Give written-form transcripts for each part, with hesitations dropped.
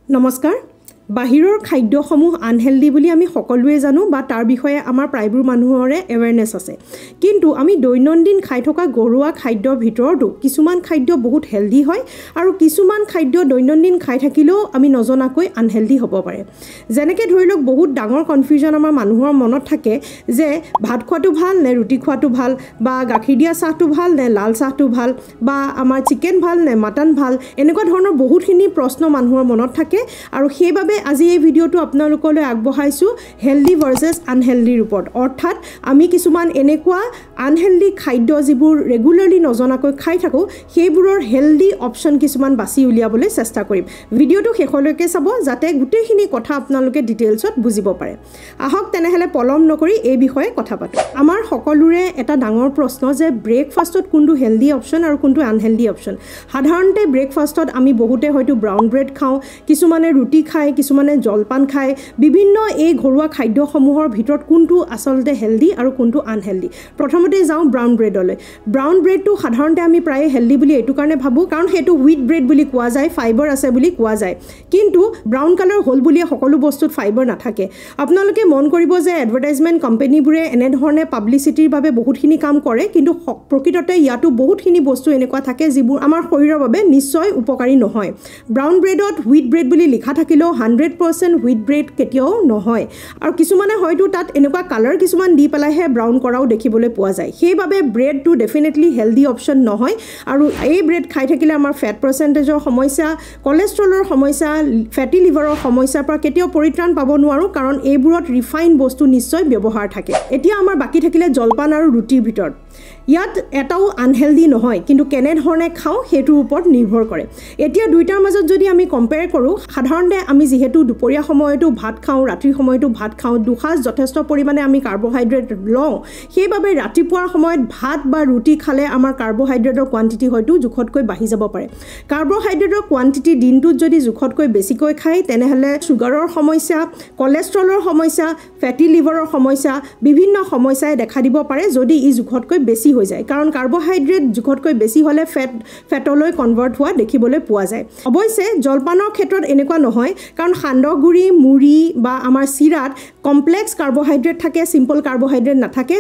নমস্কাৰ বাহিৰৰ খাদ্যসমূহ আনহেলদি বুলি আমি সকলোৱে জানো বা তাৰ বিষয়ে আমাৰ প্ৰায়বোৰ মানুহৰে এৱেৰনেছ আছে কিন্তু আমি দৈনন্দিন খাই থকা ঘৰুৱা খাদ্যৰ ভিতৰতো কিছুমান খাদ্য বহুত হেলদি হয় আৰু কিছুমান খাদ্য দৈনন্দিন খাই থাকিলেও আমি নজনাকৈ আনহেলদি হ'ব পাৰে যেনেকৈ ধৰি লওক বহুত ডাঙৰ কনফিউজন আমাৰ মানুহৰ মনত থাকে যে ভাত খোৱাটো ভাল নে ৰুটি খোৱাটো ভাল বা গাখীৰ দিয়া চাহটো ভাল নে লাল চাহটো ভাল বা আমাৰ চিকেন ভাল নে মাটন ভাল এনেকুৱা ধৰণৰ বহুতখিনি প্ৰশ্ন মানুহৰ মনত থাকে আৰু সেইবাবে আজি এই ভিডিওটো আপোনালোকলৈ আগবঢ়াইছো হেলদি ভাৰ্সেস আনহেলদি ৰূপত অৰ্থাৎ আমি কিছুমান এনেকুৱা আনহেলদি খাদ্য যিবোৰ ৰেগুলাৰলি নজনাকৈ খাই থাকো সেইবোৰৰ হেলদি অপচন কিছুমান বাছি উলিয়াবলৈ চেষ্টা কৰিম ভিডিওটো শেষলৈকে চাব যাতে গোটেইখিনি কথা আপোনালোকে ডিটেইলছত বুজিব পাৰে আহক তেনেহলে পলম নকৰি এই বিষয়ে কথা পাতো আমাৰ সকলোৰে এটা ডাঙৰ প্ৰশ্ন যে ব্ৰেকফাষ্টত কোনটো হেলদি অপচন আৰু কোনটো আনহেলদি অপচন সাধাৰণতে ব্ৰেকফাষ্টত আমি বহুতে হয়তো ব্ৰাউন ব্ৰেড খাওঁ কিছুমানে ৰুটি খায় কিছুমানে জলপান খায় বিভিন্ন এই ঘৰুৱা খাদ্যসমূহৰ ভিতৰত কোনটো আসলতে হেলদি আৰু কোনটো আনহেলদি প্ৰথমতে যাওঁ ব্ৰাউন ব্ৰেডলৈ ব্ৰাউন ব্ৰেডটো সাধাৰণতে আমি প্ৰায় হেলদি বুলি এইটো কাৰণে ভাবো কাৰণ হেতু হুইট ব্ৰেড বুলি কোৱা যায় ফাইবাৰ আছে বুলি কোৱা যায় কিন্তু ব্ৰাউন কালাৰ হল বুলি সকলো বস্তুত ফাইবাৰ নাথাকে আপোনালোকে মন কৰিব যে এডভাৰটাইজমেন্ট কোম্পানীবোৰে এনে ধৰণে পাব্লিচিটিৰ বাবে বহুতখিনি কাম কৰে কিন্তু প্ৰকৃততে ইয়াতো বহুতখিনি বস্তু এনেকুৱা থাকে যিবোৰ আমাৰ শৰীৰৰ বাবে নিশ্চয় উপকাৰী নহয় ব্ৰাউন ব্ৰেডত হুইট ব্ৰেড বুলি লিখা থাকিলেও 100% হুইট ব্ৰেড কেতিয়াও নহয় আৰু কিছুমানে হয়তো তাত এনেকুৱা কালাৰ কিছুমান দি পেলাইহে ব্ৰাউন কৰাও দেখিবলৈ পোৱা যায় সেইবাবে ব্ৰেডটো ডেফিনেটলি হেলদি অপচন নহয় আৰু এই ব্ৰেড খাই থাকিলে আমাৰ ফেট পাৰ্চেন্টেজৰ সমস্যা কোলেষ্ট্ৰলৰ সমস্যা ফেটি লিভাৰৰ সমস্যাৰ পৰা কেতিয়াও পৰিত্ৰাণ পাব নোৱাৰো কাৰণ এইবোৰত ৰিফাইন বস্তু নিশ্চয় ব্যৱহাৰ থাকে এতিয়া আমাৰ বাকি থাকিলে জলপান আৰু ৰুটিৰ ভিতৰত ইয়াত এটাও আনহেলদি নহয় কিন্তু কেনে ধৰণে খাওঁ হেতুৰ ওপৰত নিৰ্ভৰ কৰে এতিয়া দুইটাৰ মাজত যদি আমি কম্পেয়াৰ কৰো সাধাৰণতে আমি যেহেতু দুপৰীয়া সময়তো ভাত খাওঁ ৰাতিৰ সময়তো ভাত খাওঁ দুসাজ যথেষ্ট পৰিমাণে আমি কাৰ্বোহাইড্ৰেট লওঁ সেইবাবে ৰাতিপুৱাৰ সময়ত ভাত বা ৰুটি খালে আমাৰ কাৰ্বোহাইড্ৰেটৰ কোৱান্টিটি হয়তো জুখতকৈ বাঢ়ি যাব পাৰে কাৰ্বোহাইড্ৰেটৰ কোৱান্টিটি দিনটোত যদি জুখতকৈ বেছিকৈ খায় তেনেহলে সুগাৰৰ সমস্যা কোলেষ্ট্ৰলৰ সমস্যা ফেটি লিভাৰৰ সমস্যা বিভিন্ন সমস্যাই দেখা দিব পাৰে যদি ই জুখতকৈ বেছি হৈ যায় কাৰণ কাৰ্বোহাইড্ৰেট জুখতকৈ বেছি হলে ফেটলৈ কনভাৰ্ট হোৱা দেখিবলৈ পোৱা যায় অৱশ্যে জলপানৰ ক্ষেত্ৰত এনেকুৱা নহয় কাৰণ সান্দহ গুড়ি মুড়ি বা আমাৰ চিৰাত কমপ্লেক্স কাৰ্বোহাইড্ৰেট থাকে সিম্পল কাৰ্বোহাইড্ৰেট নাথাকে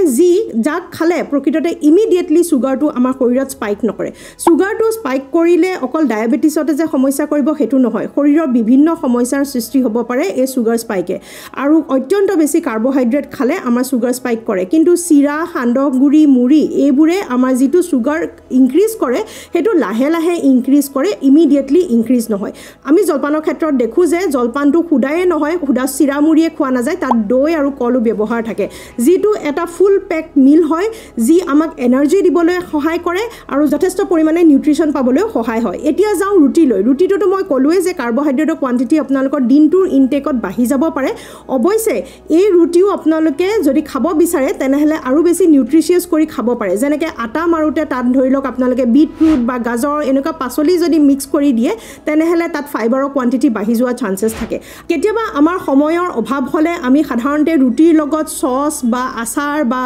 যাক খালে প্ৰকৃততে ইমিডিয়েটলি সুগাৰটো আমাৰ শৰীৰত স্পাইক নকৰে সুগাৰটো স্পাইক কৰিলে অকল ডায়াবেটিছতে যে সমস্যা কৰিব হেতু নহয় শৰীৰৰ বিভিন্ন সমস্যাৰ সৃষ্টি হ'ব পাৰে এই সুগাৰ স্পাইকে আৰু অত্যন্ত বেছি কাৰ্বোহাইড্ৰেট খালে আমাৰ সুগাৰ স্পাইক কৰে কিন্তু চিৰা সান্দহ গুড়ি মুড়ি এইবোৰে আমাৰ যেটো সুগাৰ ইনক্ৰিজ কৰে হেতু লাহে লাহে ইনক্ৰিজ কৰে ইমিডিয়েটলি ইনক্ৰিজ নহয় আমি জলপানৰ ক্ষেত্ৰত দেখো যে জলপানটো খুদায়ে নহয় খুদা চিৰা মুড়িয়ে খোৱা নাযায় তাত দৈ আৰু কলো ব্যৱহাৰ থাকে যেটো এটা ফুল পেক মিল হয় যি আমাক এনাৰ্জি দিবলৈ সহায় কৰে আৰু যথেষ্ট পৰিমাণে নিউট্ৰিশন পাবলৈ সহায় হয় এতিয়া যাওঁ ৰুটিলৈ ৰুটিটো মই কলোৱে যে কাৰ্বোহাইড্ৰেটৰ কোৱান্টিটি আপোনালোকৰ দিনটোৰ ইনটেকত বাঢ়ি যাব পাৰে অৱশ্যে এই ৰুটিও আপোনালোকে যদি খাব বিচাৰে তেনেহলে আৰু বেছি নিউট্ৰিচিয়াছ কৰি খাব পাৰে যেনেকৈ আটা মাৰোতে তাত ধৰি লওক আপোনালোকে বিটৰুট বা গাজৰ এনেকুৱা পাচলি যদি মিক্স কৰি দিয়ে তেনেহলে তাত ফাইবাৰৰ কোৱান্টিটি বাঢ়ি যোৱা চান্সেছ থাকে কেতিয়াবা আমাৰ সময়ৰ অভাৱ হলে আমি সাধাৰণতে ৰুটিৰ লগত সস বা আচাৰ বা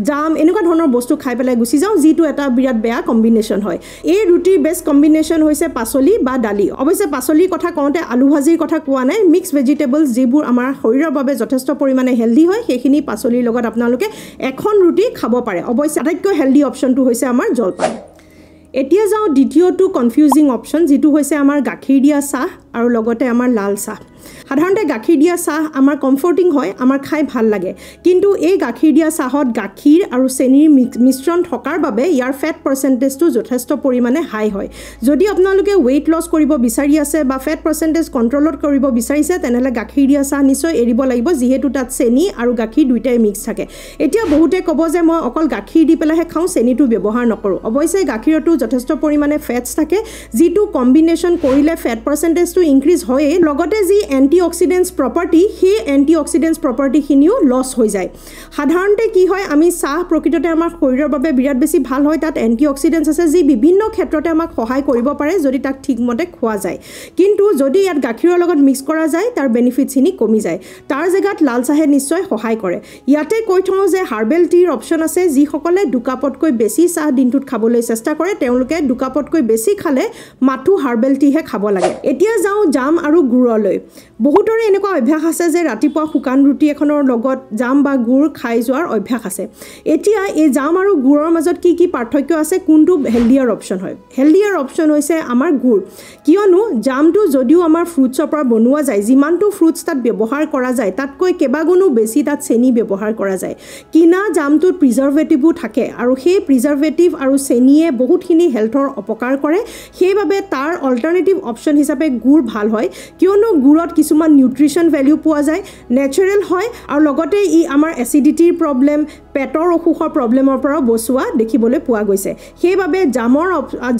জাম এনেকুৱা ধৰণৰ বস্তু খাই পেলাই গুচি যাওঁ যেটো এটা বিৰাট বেয়া কম্বিনেশ্যন হয় এই ৰুটিৰ বেষ্ট কম্বিনেশ্যন হৈছে পাচলি বা দালি অৱশ্যে পাচলিৰ কথা কওঁতে আলু ভাজিৰ কথা কোৱা নাই মিক্স ভেজিটেবলছ যিবোৰ আমাৰ শৰীৰৰ বাবে যথেষ্ট পৰিমাণে হেলদি হয় সেইখিনি পাচলিৰ লগত আপোনালোকে এখন ৰুটি খাব পাৰে অৱশ্যে আটাইতকৈ হেলদি অপচনটো হৈছে আমাৰ জলপান এতিয়া যাওঁ দ্বিতীয়টো কনফিউজিং অপচন যেটো হৈছে আমাৰ গাখীৰ দিয়া চাহ আৰু লগতে আমাৰ লাল চাহ সাধাৰণতে গাখীৰ দিয়া চাহ আমাৰ কমফৰ্টিং হয় আমাৰ খাই ভাল লাগে কিন্তু এই গাখীৰ দিয়া চাহত গাখীৰ আৰু চেনিৰ মিশ্ৰণ থকাৰ বাবে ইয়াৰ ফেট পাৰ্চেন্টেজটো যথেষ্ট পৰিমাণে হাই হয় যদি আপোনালোকে ওয়েট লছ কৰিব বিচাৰি আছে বা ফেট পাৰ্চেন্টেজ কন্ট্ৰলত কৰিব বিচাৰিছে তেনেহলে গাখীৰ দিয়া চাহ নিশ্চয় এৰিব লাগিব যেহেতু তাত চেনি আৰু গাখীৰ দুইটাই মিক্স থাকে এতিয়া বহুতে ক'ব যে মই অকল গাখীৰ দি পেলাইহে খাওঁ চেনিটো ব্যৱহাৰ নকৰো অৱশ্যে গাখীৰতো যথেষ্ট পৰিমাণে ফেটছ থাকে যেটো কম্বিনেশ্যন কৰিলে ফেট পাৰ্চেন্টেজটো ইনক্ৰিজ হয় লগতে যি এন্টিঅক্সিডেন্টছ প্ৰপাৰ্টি সেই এন্টিঅক্সিডেন্টছ প্ৰপাৰ্টিখিনিও লছ হৈ যায় সাধাৰণতে কি হয় আমি চাহ প্ৰকৃততে আমাৰ শৰীৰৰ বাবে বিৰাট বেছি ভাল হয় তাত এন্টিঅক্সিডেন্টছ আছে যি বিভিন্ন ক্ষেত্ৰতে আমাক সহায় কৰিব পাৰে যদি তাক ঠিকমতে খোৱা যায় কিন্তু যদি ইয়াত গাখীৰৰ লগত মিক্স কৰা যায় তাৰ বেনিফিটছখিনি কমি যায় তাৰ জেগাত লাল চাহে নিশ্চয় সহায় কৰে ইয়াতে কৈ থওঁ যে হাৰ্বেল টিৰ অপচন আছে যিসকলে দুকাপতকৈ বেছি চাহ দিনটোত খাবলৈ চেষ্টা কৰে তেওঁলোকে দুকাপতকৈ বেছি খালে মাথু হাৰ্বেল টিহে খাব লাগে এতিয়া যাওঁ জাম আৰু গুড়লৈ বহুতৰে এনেকুৱা অভ্যাস আছে যে ৰাতিপুৱা শুকান ৰুটি এখনৰ লগত জাম বা গুড় খাই যোৱাৰ অভ্যাস আছে এতিয়া এই জাম আৰু গুড়ৰ মাজত কি পাৰ্থক্য আছে কোনটো হেলদিয়াৰ অপচন হয় হেলদিয়াৰ অপচন হৈছে আমাৰ গুড় কিয়নো জামটো যদিও আমাৰ ফ্ৰুটছৰ পৰা বনোৱা যায় যিমানটো ফ্ৰুটছ তাত ব্যৱহাৰ কৰা যায় তাতকৈ কেইবাগুণো বেছি তাত চেনি ব্যৱহাৰ কৰা যায় কিনা জামটোত প্ৰিজাৰ্ভেটিভো থাকে আৰু সেই প্ৰিজাৰ্ভেটিভ আৰু চেনিয়ে বহুতখিনি হেল্থৰ অপকাৰ কৰে সেইবাবে তাৰ অল্টাৰনেটিভ অপচন হিচাপে গুড় ভাল হয় কিয়নো গুড়ত কিছুমান নিউট্ৰিশ্যন ভেলিউ পোৱা যায় নেচাৰেল হয় আৰু লগতে ই আমাৰ এচিডিটিৰ প্ৰব্লেম পেটৰ অসুখৰ প্ৰব্লেমৰ পৰা বচোৱা দেখিবলৈ পোৱা গৈছে সেইবাবে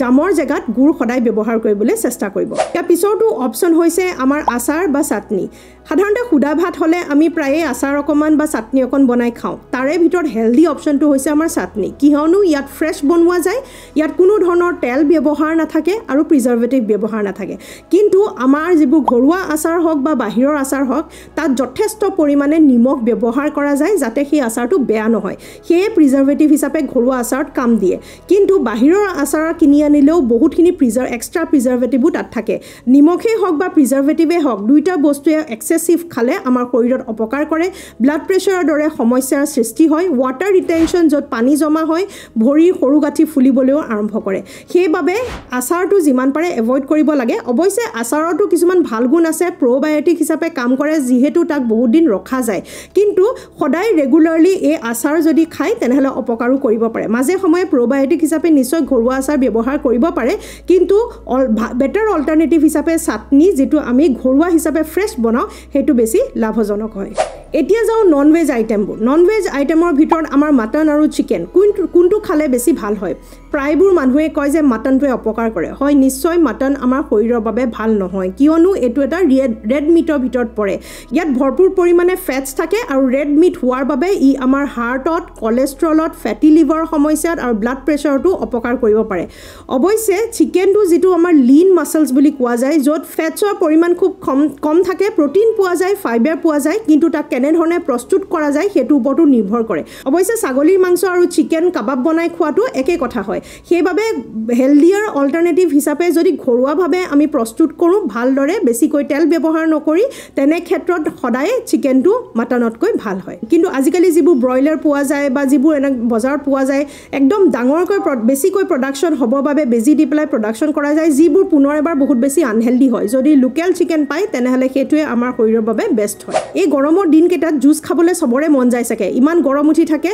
জামৰ জেগাত গুড় সদায় ব্যৱহাৰ কৰিবলৈ চেষ্টা কৰিব ইয়াৰ পিছৰটো অপচন হৈছে আমাৰ আচাৰ বা চাটনি সাধাৰণতে সুদা ভাত হ'লে আমি প্ৰায়ে আচাৰ অকণমান বা চাটনি অকণ বনাই খাওঁ তাৰে ভিতৰত হেলদি অপচনটো হৈছে আমাৰ চাটনি কিয়নো ইয়াত ফ্ৰেছ বনোৱা যায় ইয়াত কোনো ধৰণৰ তেল ব্যৱহাৰ নাথাকে আৰু প্ৰিজাৰ্ভেটিভ ব্যৱহাৰ নাথাকে কিন্তু আমাৰ যিবোৰ ঘৰুৱা আচাৰ হওক বা বাহিৰৰ আচাৰ হওক তাত যথেষ্ট পৰিমাণে নিমখ ব্যৱহাৰ কৰা যায় যাতে সেই আচাৰটো বেয়া নহয় সেয়ে প্ৰিজাৰ্ভেটিভ হিচাপে ঘৰুৱা আচাৰত কাম দিয়ে কিন্তু বাহিৰৰ আচাৰ কিনি আনিলেও বহুতখিনি এক্সট্ৰা প্ৰিজাৰ্ভেটিভো তাত থাকে নিমখেই হওক বা প্ৰিজাৰ্ভেটিভেই হওক দুইটা বস্তুৱে এক্সেছিভ খালে আমাৰ শৰীৰত অপকাৰ কৰে ব্লাড প্ৰেছাৰৰ দৰে সমস্যাৰ সৃষ্টি হয় ৱাটাৰ ৰিটেনশ্যন য'ত পানী জমা হয় ভৰিৰ সৰু গাঁঠি ফুলিবলৈও আৰম্ভ কৰে সেইবাবে আচাৰটো যিমান পাৰে এভইড কৰিব লাগে অৱশ্যে আচাৰতো কিছুমান ভাল গুণ আছে প্ৰ'বায়'টিক হিচাপে কাম কৰে যিহেতু তাক বহুত দিন ৰখা যায় কিন্তু সদায় ৰেগুলাৰলি এই আচাৰ যদি খায় তেনেহ'লে অপকাৰো কৰিব পাৰে মাজে সময়ে প্ৰ'বায়'টিক হিচাপে নিশ্চয় ঘৰুৱা আচাৰ ব্যৱহাৰ কৰিব পাৰে কিন্তু বেটাৰ অল্টাৰনেটিভ হিচাপে চাটনি যিটো আমি ঘৰুৱা হিচাপে ফ্ৰেছ বনাওঁ সেইটো বেছি লাভজনক হয় এতিয়া যাওঁ নন ভেজ আইটেমবোৰ নন ভেজ আইটেমৰ ভিতৰত আমাৰ মাটন আৰু চিকেন কোনটো খালে বেছি ভাল হয় প্ৰায়বোৰ মানুহে কয় যে মাটনটোৱে অপকাৰ কৰে হয় নিশ্চয় মাটন আমাৰ শৰীৰৰ বাবে ভাল নহয় কিয়নো এইটো এটা ৰেড মিটৰ ভিতৰত পৰে ইয়াত ভৰপূৰ পৰিমাণে ফেটছ থাকে আৰু ৰেড মিট হোৱাৰ বাবে ই আমাৰ হাৰ্টত কলেষ্ট্ৰলত ফেটি লিভাৰ সমস্যাত আৰু ব্লাড প্ৰেছাৰতো অপকাৰ কৰিব পাৰে অৱশ্যে চিকেনটো যিটো আমাৰ লিন মাছলছ বুলি কোৱা যায় য'ত ফেটছৰ পৰিমাণ খুব কম থাকে প্ৰটিন পোৱা যায় ফাইবাৰ পোৱা যায় কিন্তু তাক কেনেধৰণে প্ৰস্তুত কৰা যায় সেইটো ওপৰতো নিৰ্ভৰ কৰে অৱশ্যে ছাগলীৰ মাংস আৰু চিকেন কাবাব বনাই খোৱাটো একে কথা হয় সেইবাবে হেলদিয়াৰ অল্টাৰনেটিভ হিচাপে যদি ঘৰুৱাভাৱে আমি প্ৰস্তুত কৰোঁ ভালদৰে বেছিকৈ তেল ব্যৱহাৰ নকৰি তেনে ক্ষেত্ৰত সদায় চিকেনটো মাটনতকৈ ভাল হয় কিন্তু আজিকালি যিবোৰ ব্ৰইলাৰ পোৱা যায় বা যিবোৰ এনে বজাৰত পোৱা যায় একদম ডাঙৰকৈ বেছিকৈ প্ৰডাকশ্যন হ'বৰ বাবে বেজি দি পেলাই প্ৰডাকশ্যন কৰা যায় যিবোৰ পুনৰ এবাৰ বহুত বেছি আনহেল্ডি হয় যদি লোকেল চিকেন পায় তেনেহ'লে সেইটোৱে আমাৰ শৰীৰৰ বাবে বেষ্ট হয় এই গৰমৰ দিনকেইটাত জুচ খাবলৈ চবৰে মন যায় চাগে ইমান গৰম উঠি থাকে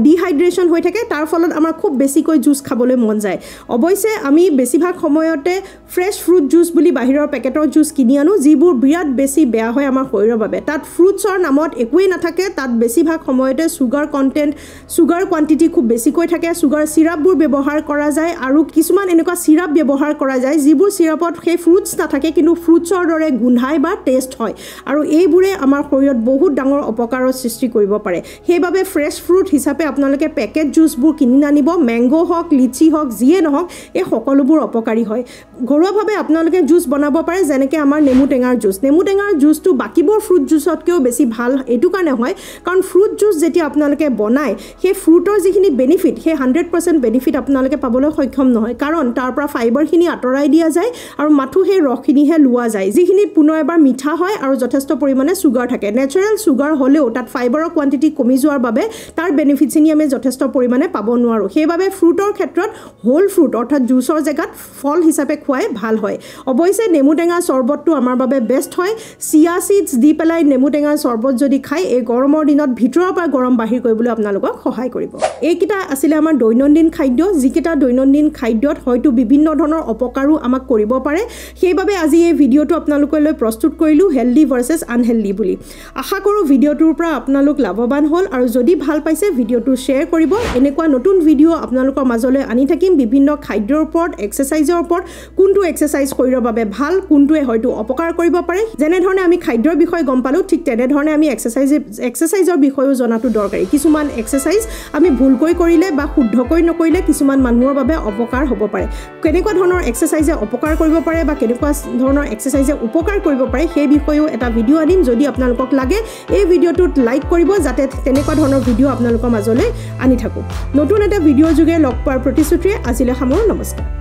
ডিহাইড্ৰেশ্যন হৈ থাকে তাৰ ফলত আমাৰ খুব বেছিকৈ জুচ খাবলৈ মন যায় অৱশ্যে আমি বেছিভাগ সময়তে ফ্ৰেছ ফ্ৰুট জুচ বুলি বাহিৰৰ পেকেটৰ জুচ কিনি আনো যিবোৰ বিৰাট বেছি বেয়া হয় আমাৰ শৰীৰৰ বাবে তাত ফ্ৰুটছৰ নামত একোৱেই নাথাকে তাত বেছিভাগ সময়তে চুগাৰ কোৱান্টিটি খুব বেছিকৈ থাকে চুগাৰ চিৰাপবোৰ ব্যৱহাৰ কৰা যায় আৰু কিছুমান এনেকুৱা চিৰাপ ব্যৱহাৰ কৰা যায় যিবোৰ চিৰাপত সেই ফ্ৰুটছ নাথাকে কিন্তু ফ্ৰুটছৰ দৰে গোন্ধাই বা টেষ্ট হয় আৰু এইবোৰে আমাৰ শৰীৰত বহুত ডাঙৰ অপকাৰৰ সৃষ্টি কৰিব পাৰে সেইবাবে ফ্ৰেছ ফ্ৰুট হিচাপে আপোনালোকে পেকেট জুচবোৰ কিনি আনিব মেংগো হওক লিচি হওক যিয়ে নহওক এই সকলোবোৰ অপকাৰী হয় ঘৰুৱাভাৱে আপোনালোকে জুচ বনাব পাৰে যেনেকৈ আমাৰ নেমু টেঙাৰ জুচটো বাকীবোৰ ফ্ৰুট জুচতকৈও বেছি ভাল এইটো কাৰণে হয় কাৰণ ফ্ৰুট জুচ যেতিয়া আপোনালোকে বনায় সেই ফ্ৰুটৰ যিখিনি বেনিফিট সেই 100% বেনিফিট আপোনালোকে পাবলৈ সক্ষম নহয় কাৰণ তাৰ পৰা ফাইবাৰখিনি আঁতৰাই দিয়া যায় আৰু মাথো সেই ৰসখিনিহে লোৱা যায় যিখিনি পুনৰ এবাৰ মিঠা হয় আৰু যথেষ্ট পৰিমাণে চুগাৰ থাকে নেচাৰেল চুগাৰ হ'লেও তাত ফাইবাৰৰ কোৱান্টিটি কমি যোৱাৰ বাবে তাৰ বেনিফিটখিনি আমি যথেষ্ট পৰিমাণে পাব নোৱাৰোঁ সেইবাবে ফ্ৰুটৰ ক্ষেত্ৰত হোল ফ্ৰুট অৰ্থাৎ জুচৰ জেগাত ফল হিচাপে খোৱাই ভাল হয় অৱশ্যে নেমু টেঙা চৰ্বতটো আমাৰ বাবে বেষ্ট হয় চিয়া চিডছ দি পেলাই নেমু টেঙাৰ চৰ্বত যদি খায় এই গৰমৰ দিনত ভিতৰৰ পৰা গৰম বাহিৰ কৰিবলৈ আপোনালোকক সহায় কৰিব এইকেইটা আছিলে আমাৰ দৈনন্দিন খাদ্য যিকেইটা দৈনন্দিন খাদ্যত হয়তো বিভিন্ন ধৰণৰ অপকাৰো আমাক কৰিব পাৰে সেইবাবে আজি এই ভিডিঅ'টো আপোনালোকলৈ প্ৰস্তুত কৰিলোঁ হেল্ডি ভাৰ্চেছ আনহেল্ডি বুলি আশা কৰোঁ ভিডিঅ'টোৰ পৰা আপোনালোক লাভৱান হ'ল আৰু যদি ভাল পাইছে ভিডিঅ'টো শ্বেয়াৰ কৰিব এনেকুৱা নতুন ভিডিঅ' আপোনালোকৰ মাজলৈ আনি থাকিম বিভিন্ন খাদ্যৰ ওপৰত এক্সাৰচাইজৰ ওপৰত কোনটো এক্সাৰচাইজ শৰীৰৰ বাবে ভাল কোনটোৱে হয়তো অপকাৰ কৰিব পাৰে যেনেধৰণে আমি খাদ্যৰ বিষয়ে গম পালোঁ ঠিক তেনেধৰণে আমি এক্সাৰচাইজৰ বিষয়েও জনাটো দৰকাৰী কিছুমান এক্সাৰচাইজ আমি ভুলকৈ কৰিলে বা শুদ্ধকৈ নকৰিলে কিছুমান মানুহৰ বাবে অপকাৰ হ'ব পাৰে কেনেকুৱা ধৰণৰ এক্সাৰচাইজে অপকাৰ কৰিব পাৰে বা কেনেকুৱা ধৰণৰ এক্সাৰচাইজে উপকাৰ কৰিব পাৰে সেই বিষয়েও এটা ভিডিঅ' আনিম যদি আপোনালোকক লাগে এই ভিডিঅ'টোত লাইক কৰিব যাতে তেনেকুৱা ধৰণৰ ভিডিঅ' আপোনালোকৰ মাজলৈ আনি থাকোঁ নতুন এটা ভিডিঅ' যোগে লগ পোৱাৰ প্ৰতিশ্ৰুতিৰে আজিলৈ সামৰো নমস্কাৰ